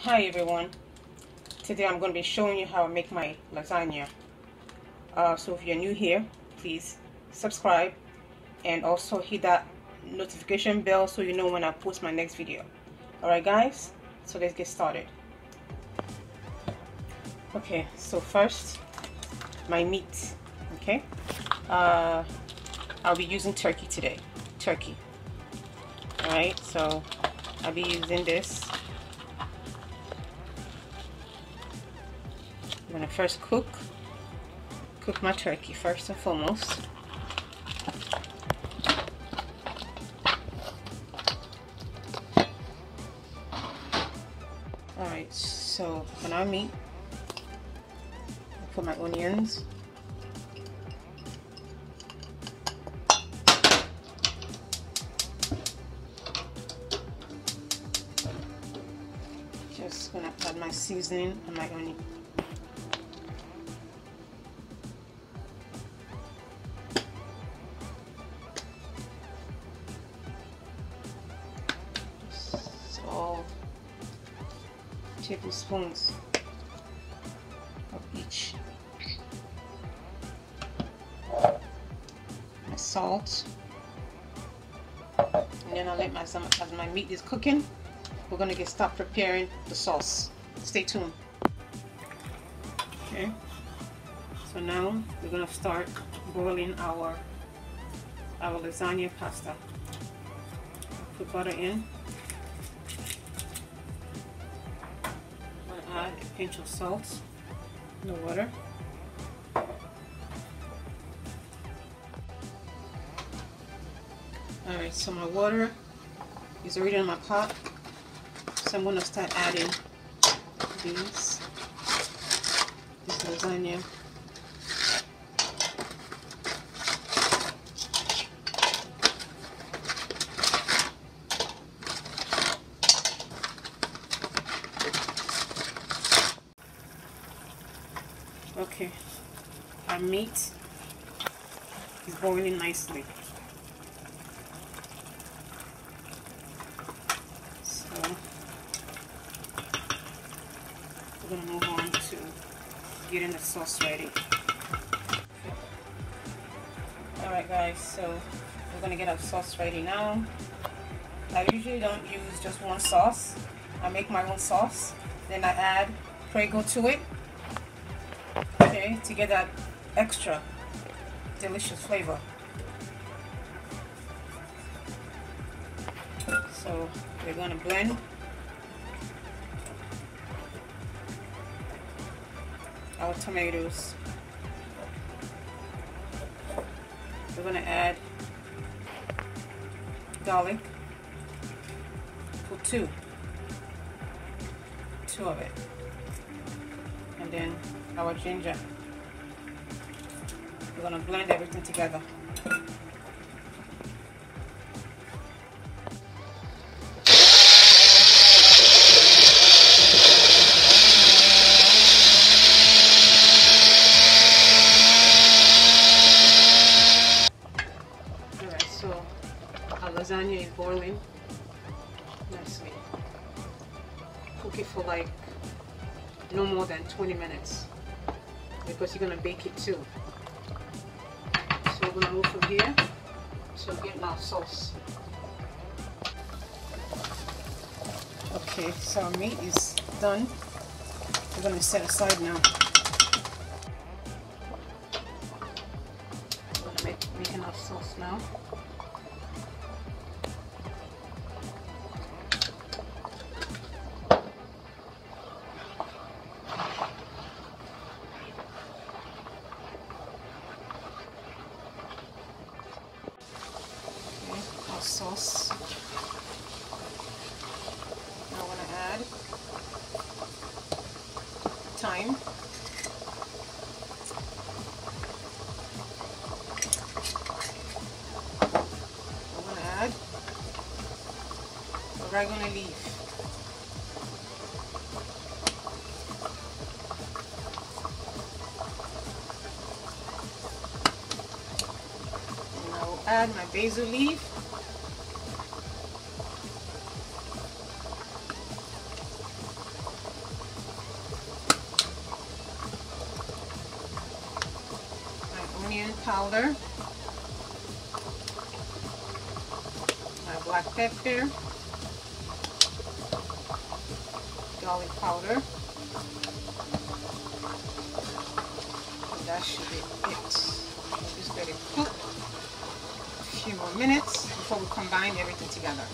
Hi everyone, today I'm going to be showing you how I make my lasagna. So if you're new here, please subscribe and also hit that notification bell so you know when I post my next video. Alright guys, so let's get started. Okay, so first my meat. Okay, I'll be using turkey today. Turkey. Alright, so I'll be using this. I'm gonna first cook my turkey first and foremost. Alright, so on our meat, I put my onions. Just gonna add my seasoning and my onion. All tablespoons of each. My salt, and then I'll let as my meat is cooking, we're gonna start preparing the sauce. Stay tuned. Okay, so now we're gonna start boiling our lasagna pasta. Put butter in. Add a pinch of salt in the water. Alright, so my water is already in my pot, so I'm going to start adding this lasagna. Okay, our meat is boiling nicely. So we're going to move on to getting the sauce ready. Alright guys, so we're going to get our sauce ready now. I usually don't use just one sauce. I make my own sauce, then I add Prego to it. Okay, to get that extra delicious flavor. So we're going to blend our tomatoes. We're going to add garlic. Put two of it, and then our ginger. We're going to blend everything together. Alright, so our lasagna is boiling nicely. Cook it for like no more than 20 minutes because you're going to bake it too. So we're going to move from here to getting our sauce. Okay, so our meat is done. We're going to set aside now. We're going to make enough sauce now. Sauce. Now I want to add thyme. I'm going to add oregano leaf. And I will add my basil leaf. powder, my black pepper, garlic powder, and that should be it. We'll just let it cook a few more minutes before we combine everything together.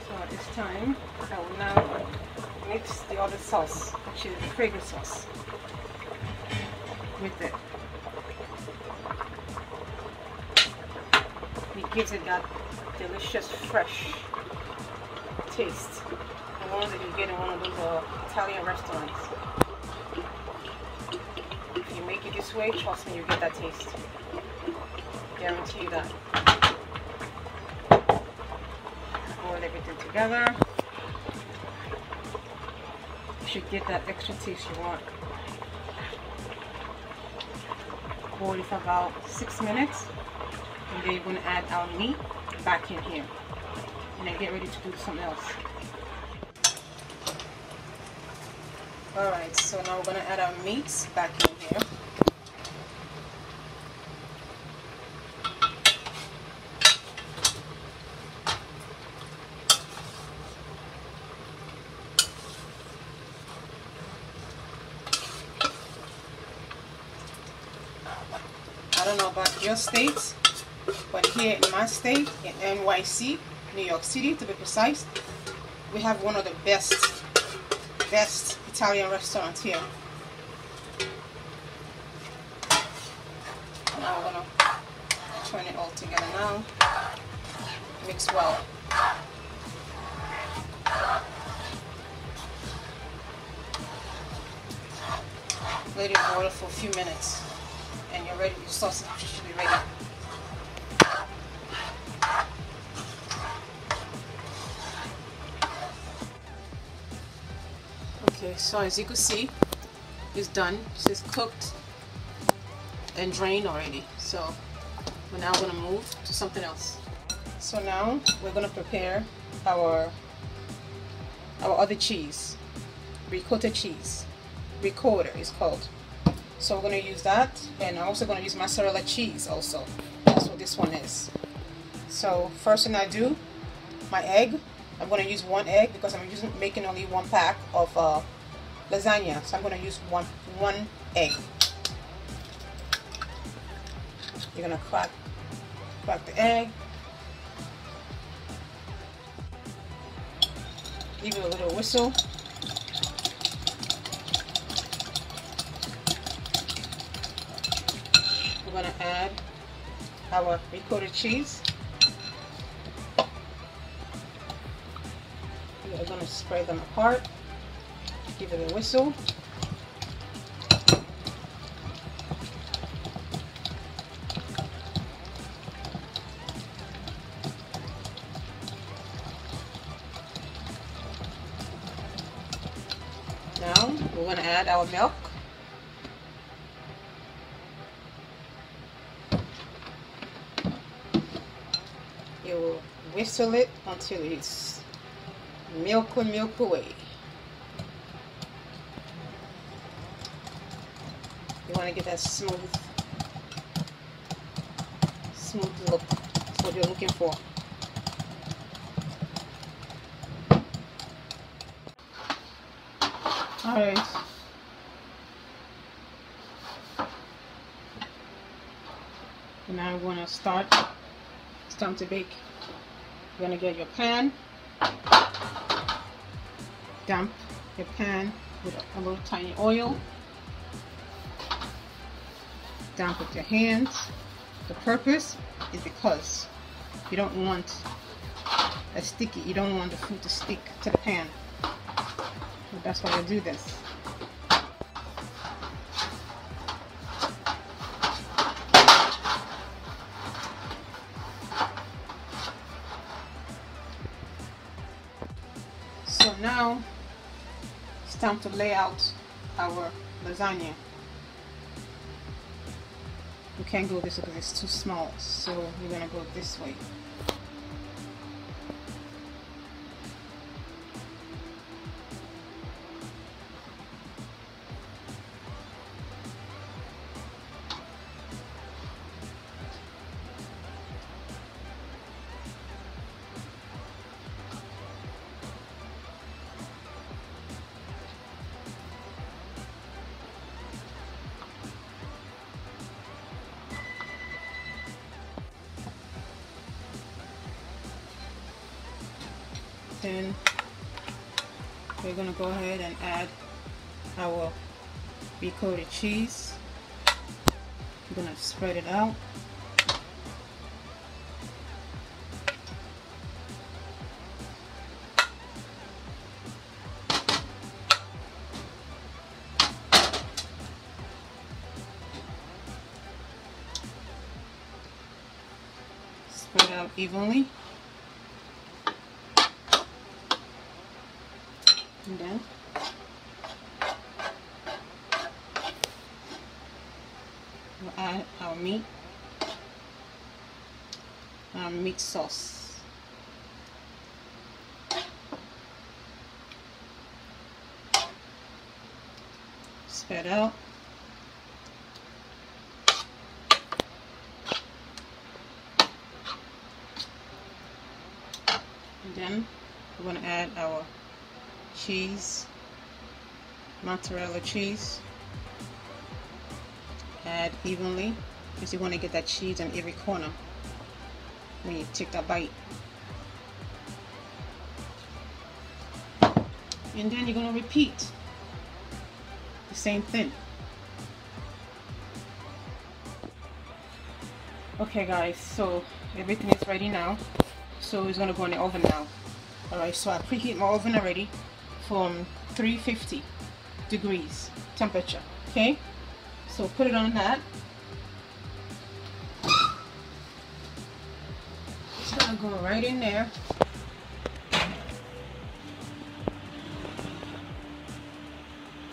So at this time, I will now mix the other sauce, which is the Prego sauce, with it. It gives it that delicious, fresh taste. The one that you get in one of those Italian restaurants. If you make it this way, trust me, you get that taste. Guarantee you that. Boil everything together. You should get that extra taste you want. Boil it for about 6 minutes, and then you're going to add our meat back in here, and then get ready to do something else. Alright, so now we're going to add our meats back in here. I don't know about your states, but here in my state, in NYC, New York City to be precise, we have one of the best Italian restaurants here. Now we're going to turn it all together now. Mix well. Let it boil for a few minutes, and you're ready. Your sausage should be ready. Okay, so as you can see, it's done. It's cooked and drained already. So we're now going to move to something else. So now we're going to prepare our other cheese, ricotta cheese. Ricotta is called. So we're going to use that, and I'm also going to use mozzarella cheese also. That's what this one is. So first thing I do, my egg. I'm going to use 1 egg because I'm making only 1 pack of lasagna. So I'm going to use one egg. You're going to crack the egg. Give it a little whistle. We're going to add our ricotta cheese. We're going to spread them apart. Give it a whistle. Now we're going to add our milk. You will whistle it until it's milk away. You want to get that smooth look. That's what you're looking for. Alright. Now I'm going to start. It's time to bake. You're going to get your pan. Damp your pan with a little tiny oil. Damp with your hands. The purpose is because you don't want a sticky. You don't want the food to stick to the pan. So that's why I do this. So now it's time to lay out our lasagna. You can't go this way because it's too small, so you're gonna go this way. then we're gonna go ahead and add our recoated cheese. I'm gonna spread it out. Spread out evenly. And then we'll add our meat sauce. Spread out. And then we're going to add our cheese, mozzarella cheese. Add evenly, because you want to get that cheese on every corner when you take that bite. And then you're going to repeat the same thing. Okay guys, so everything is ready now. So it's going to go in the oven now. Alright, so I preheat my oven already from 350 degrees temperature. Okay, so put it on that. It's going to go right in there.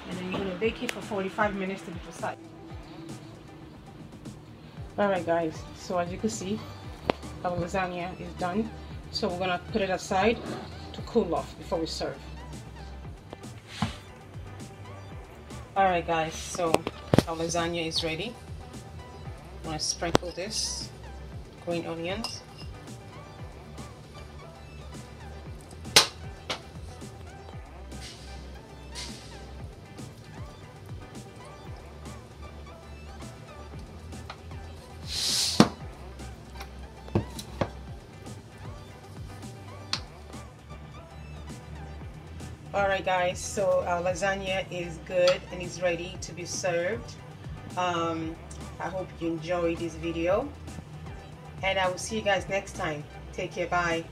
And then you're going to bake it for 45 minutes to be precise. Alright guys, so as you can see, our lasagna is done. So we're gonna put it aside to cool off before we serve. Alright guys, so our lasagna is ready. I'm gonna sprinkle this green onions. Alright guys, so our lasagna is good and is ready to be served. I hope you enjoyed this video, and I will see you guys next time. Take care, bye.